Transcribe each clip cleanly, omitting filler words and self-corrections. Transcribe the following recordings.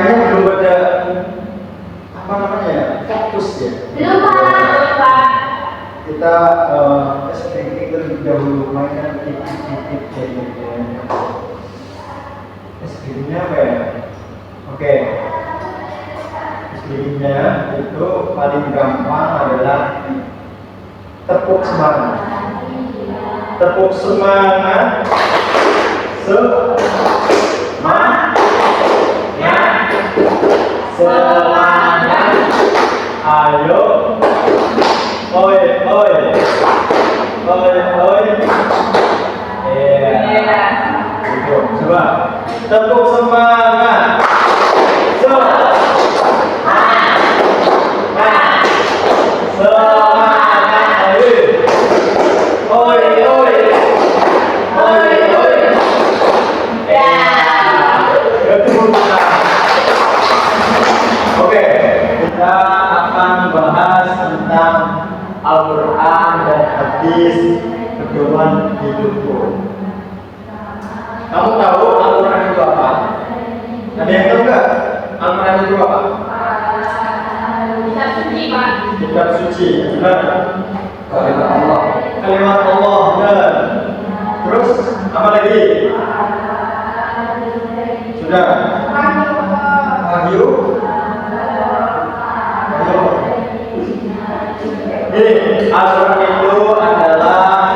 kayaknya belum ada apa namanya ya, fokus ya. Belum Pak. Kita sedikit terlebih dahulu mainan titik-titik jadinya. SPG-nya apa ya? Oke. SPG-nya itu paling gampang adalah tepuk semangat. Tepuk semangat. Semangat. Ayo. Oi. Iya. Gitu. Coba. Tepuk semangat. Semangat. Ayo. Oi. Ya. Oke, kita akan bahas tentang Al-Quran dan hadis pedoman hidupku. Kamu tahu Al-Quran itu apa? Ada yang tahu nggak? Al-Quran itu apa? Kitab suci Pak. Kitab suci, benar. Kalimat Allah. Kalimat Allah, benar. Terus apa lagi? Sudah. Wahyu. Ini Al-Quran itu adalah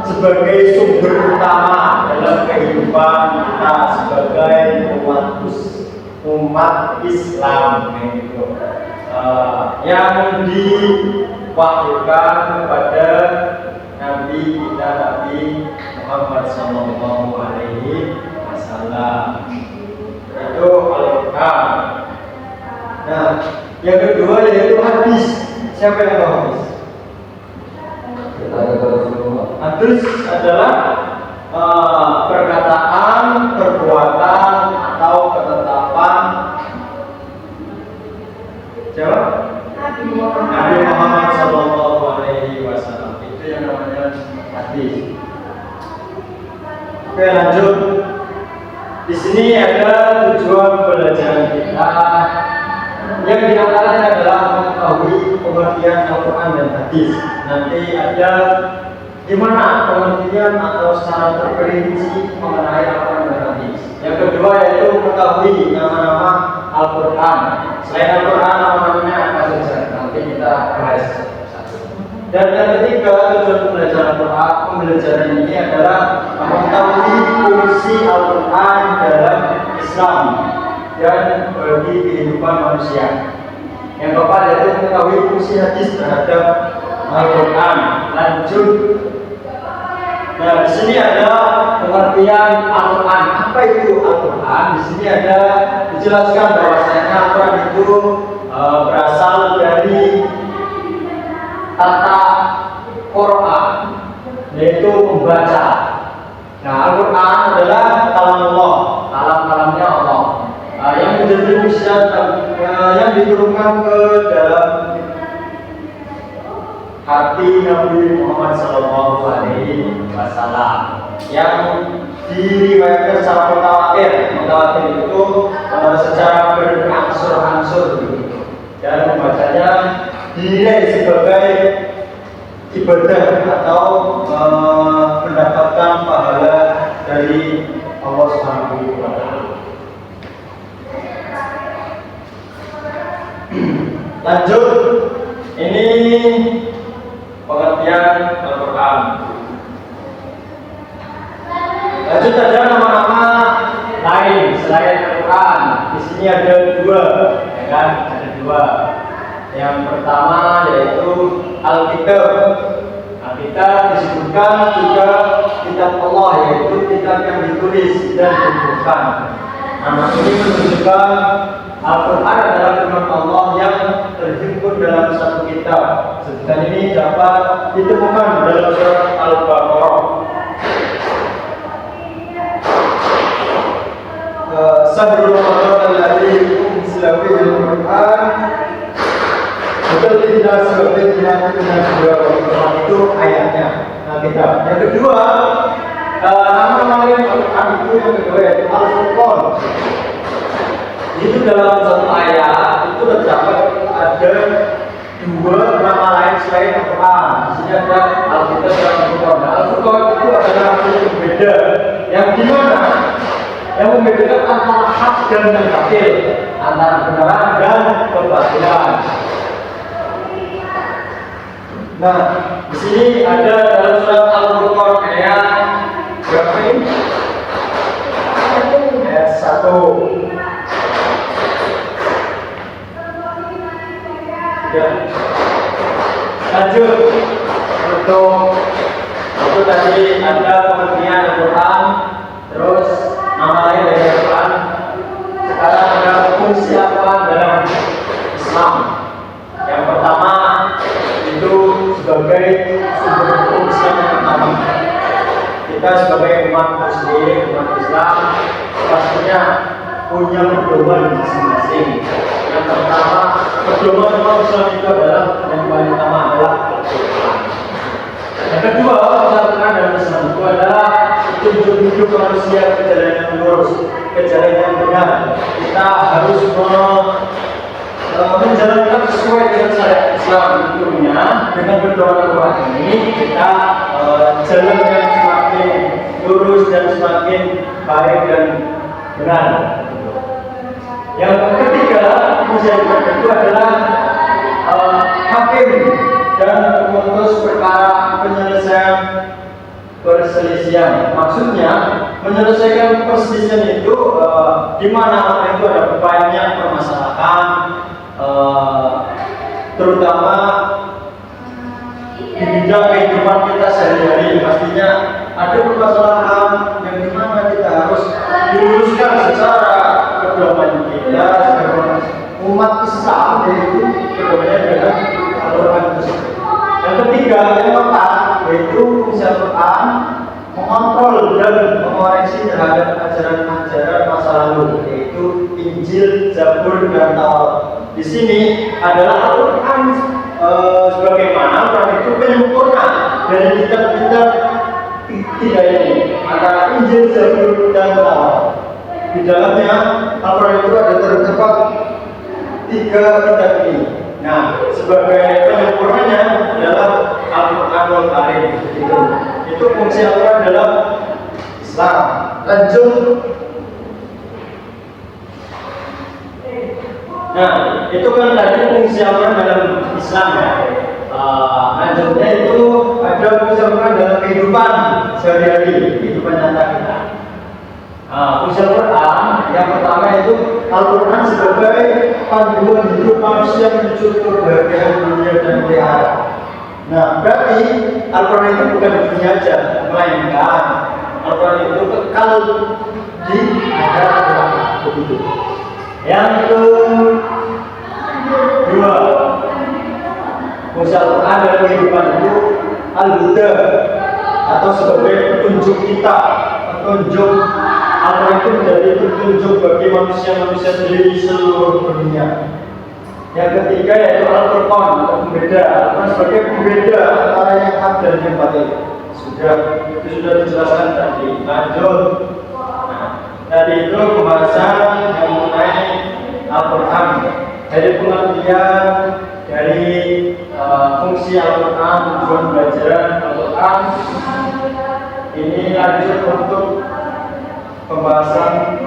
sebagai sumber utama dalam kehidupan kita sebagai umat Islam gitu. Yang diwahyukan kepada Nabi kita Nabi Muhammad SAW. Itu Al-Quran. Nah, yang kedua yaitu hadis. Siapa yang tahu hadis? Hadis adalah perkataan, perbuatan atau ketetapan siapa? Nabi Muhammad SAW. Itu yang namanya hadis. Oke, lanjut. Di sini ada tujuan pembelajaran kita. Yang diantaranya adalah mengetahui pengertian Al-Quran dan hadis. Nanti ada di mana pengertian atau secara terperinci mengenai Al-Quran dan hadis. Yang kedua yaitu mengetahui nama-nama Al-Quran. Selain Al-Quran, nama-namanya apa saja? Nanti kita bahas satu. Dan yang ketiga, tujuan pembelajaran ini adalah mengetahui fungsi Al-Quran dalam Islam dan bagi kehidupan manusia. Yang keempat yaitu mengetahui fungsi hadis terhadap Al-Quran. Lanjut. Nah, di sini ada pengertian Al-Quran. Apa itu Al-Quran? Di sini ada dijelaskan bahwasanya Al-Quran itu berasal dari kata Quran, yaitu membaca. Nah, Al-Quran adalah kalamullah, kalamnya Allah. Yang menjadi misian yang diturunkan ke dalam hati Nabi Muhammad SAW yang diriwayatkan secara mutawatir. Mutawatir itu secara berangsur-angsur dan membacanya dinilai sebagai ibadah atau mendapatkan pahala dari Allah Subhanahu wa Ta'ala. Lanjut, ini pengertian Al-Quran. Lanjut ada nama-nama lain selain Al-Quran. Di sini ada dua, ya kan? Ada dua. Yang pertama yaitu Alkitab. Alkitab disebutkan juga kitab Allah, yaitu kitab yang ditulis dan dikumpulkan. Nama ini menunjukkan Al-Quran adalah firman Allah yang terhimpun dalam satu kitab. Sebutan ini dapat ditemukan dalam surat Al-Baqarah. Sahrul Ramadan alladzi unzila fihi al-Qur'an tidak seperti itu ayatnya. Nah, kitab. Yang kedua Nama yang Al-Quran itu yang kedua yaitu Al-Furqan. Itu dalam satu ayat itu terdapat ada dua nama lain selain Al-Quran. Di sini ada Al-Kitab dan Al-Furqan. Nah, Al-Furqan itu adalah artinya berbeda. Yang dimana yang membedakan antara hak dan yang batil, antara kebenaran dan kebatilan. Nah, di sini ada dalam surat Al-Furqan ayat berapa ini? Ayat 1. Ya. Lanjut untuk itu tadi ada pengertian Al-Quran, terus nama lain dari Al-Quran. Sekarang ada fungsi apa dalam Islam? Yang pertama itu sebagai sumber hukum Islam yang pertama. Kita sebagai umat Muslim, umat Islam pastinya punya pedoman masing-masing. Yang pertama, pedoman umat Islam itu adalah yang paling utama adalah Al-Quran. Yang kedua, Al-Quran dan Islam itu adalah petunjuk hidup manusia ke jalan yang lurus, ke jalan yang benar. Kita harus menjalankan sesuai dengan syariat Islam tentunya. Dengan pedoman Al-Quran ini kita jalan yang semakin lurus dan semakin baik dan benar. Yang ketiga, fungsi Al-Quran itu adalah hakim dan memutus perkara penyelesaian perselisihan. Maksudnya menyelesaikan perselisihan itu di mana itu ada banyak permasalahan, terutama di bidang kehidupan kita sehari-hari. Pastinya ada permasalahan yang dimana kita harus diluruskan secara pedoman kita sebagai umat Islam, yaitu pedomannya dengan Al-Quran tersebut. Yang ketiga, yang keempat, yaitu fungsi Al-Quran mengontrol dan mengoreksi terhadap ajaran-ajaran masa lalu, yaitu Injil, Zabur, dan Taurat. Di sini adalah Al-Quran sebagaimana Al-Quran itu penyempurna dari kitab-kitab tiga ini, antara Injil, Zabur, dan Taurat. Di dalamnya Al-Quran itu ada terdapat tiga kitab ini. Nah, sebagai penyempurnanya adalah Al-Quranul Karim. Itu fungsi Al-Quran dalam Islam. Lanjut. Nah, itu kan tadi fungsi Al-Quran dalam Islam ya. Lanjutnya itu ada fungsi Al-Quran dalam kehidupan sehari-hari, kehidupan nyata kita. Fungsi Al-Quran yang pertama itu Al-Quran sebagai panduan hidup manusia menuju kebahagiaan dunia dan akhirat. Nah, berarti Al-Quran itu bukan di dunia aja, melainkan Al-Quran itu kekal di akhirat begitu. Yang kedua, fungsi Al-Quran dalam kehidupan itu Al-Huda atau sebagai petunjuk kita, petunjuk. Al-Quran itu menjadi petunjuk bagi manusia-manusia di seluruh dunia. Yang ketiga yaitu Al-Furqan atau pembeda. Al-Quran sebagai pembeda antara yang hak dan yang batil. Itu sudah dijelaskan tadi. Lanjut. Tadi itu pembahasan yang mengenai Al-Quran. Dari pengertian dari fungsi Al-Quran, tujuan belajar Al-Quran. Ini lanjut untuk pembahasan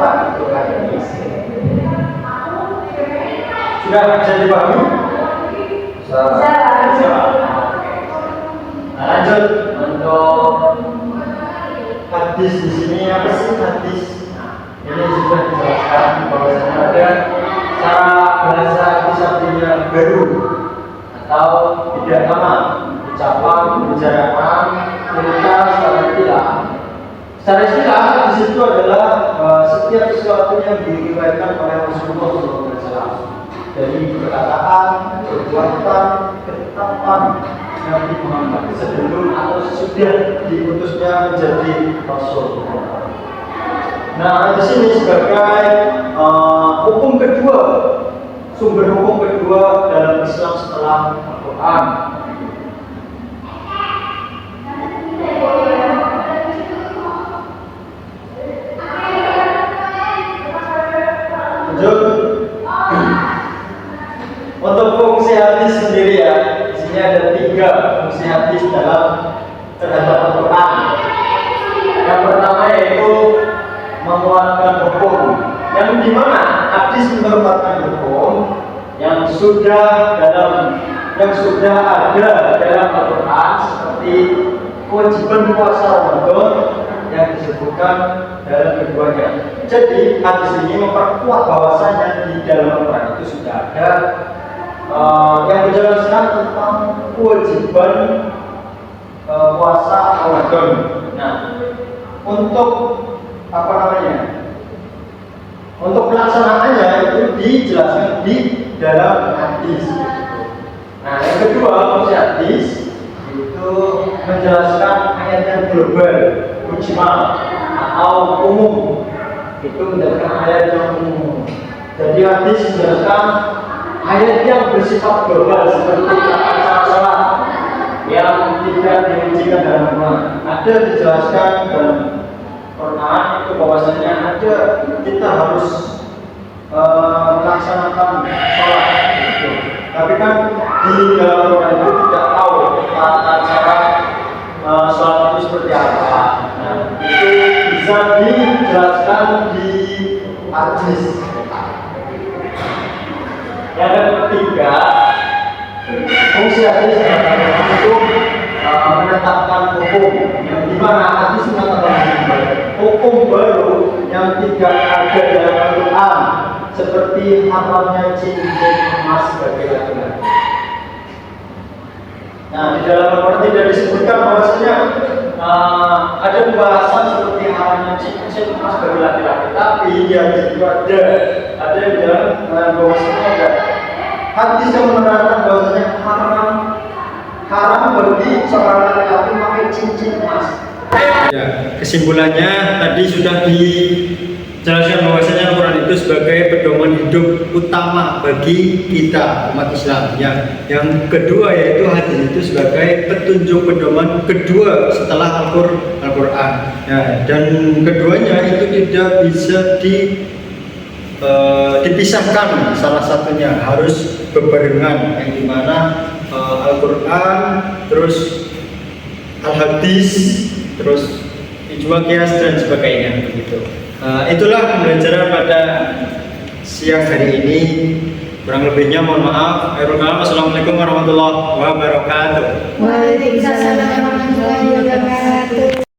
apa itu ini sudah bisa dipahami? Bisa. Nah, lanjut untuk hadis. Di sini apa sih hadis? Ini sudah dijelaskan bahwasanya ada cara bahasa hadis artinya baru atau tidak lama, ucapan, pembicaraan, cerita, secara istilah. Secara istilah di situ adalah setiap sesuatu yang diriwayatkan oleh Rasulullah SAW dari perkataan, perbuatan, ketetapan Nabi Muhammad sebelum atau sesudah diutusnya menjadi Rasul. Nah, di sini sebagai hukum kedua, sumber hukum kedua dalam Islam setelah Al-Quran. Lanjut. Untuk fungsi hadis sendiri ya, di sini ada 3 fungsi hadis dalam terhadap Al-Quran. Yang pertama yaitu menguatkan hukum, yang dimana hadis merupakan hukum yang sudah ada dalam Al-Quran, seperti kewajiban puasa Ramadan yang disebutkan dalam keduanya. Jadi hadis ini memperkuat bahwasanya di dalam Al-Quran itu sudah ada yang menjelaskan tentang kewajiban puasa Ramadan. Nah, untuk untuk pelaksanaannya itu dijelaskan di dalam hadis. Nah, yang kedua fungsi hadis itu menjelaskan ayat yang global, mujmal atau umum. Itu menjelaskan ayat yang umum. Jadi hadis menjelaskan ayat yang bersifat global seperti salat yang tidak diujikan dalam Quran. Ada dijelaskan dalam Quran itu bahwasanya ada kita harus melaksanakan sholat gitu. Tapi kan di dalam Quran itu tidak tahu tata cara sholat itu seperti apa. Nah, itu bisa dijelaskan di hadis. Yang ketiga, fungsi hadis itu menetapkan hukum, yang dimana hadis menetapkan hukum baru yang tidak ada dalam Al-Quran, seperti haramnya cincin emas bagi laki-laki. Nah, di dalam Al-Quran tidak disebutkan bahwasanya ada pembahasan seperti haramnya cincin emas bagi laki-laki, tapi di hadis itu ada yang bilang bahwasanya ada hadis yang menerangkan bahwasanya haram bagi seorang laki-laki memakai cincin emas. Ya, kesimpulannya tadi sudah dijelaskan bahwasanya Al-Quran itu sebagai pedoman hidup utama bagi kita umat Islam. Yang kedua yaitu hadis itu sebagai petunjuk pedoman kedua setelah Al-Quran. Ya, dan keduanya itu tidak bisa dipisahkan, salah satunya harus berbarengan, yang dimana Al-Quran, terus Al-Hadis, terus ijma qiyas dan sebagainya begitu. Itulah pembelajaran pada siang hari ini. Kurang lebihnya mohon maaf. Assalamualaikum warahmatullahi wabarakatuh. Waalaikumsalam warahmatullahi wabarakatuh.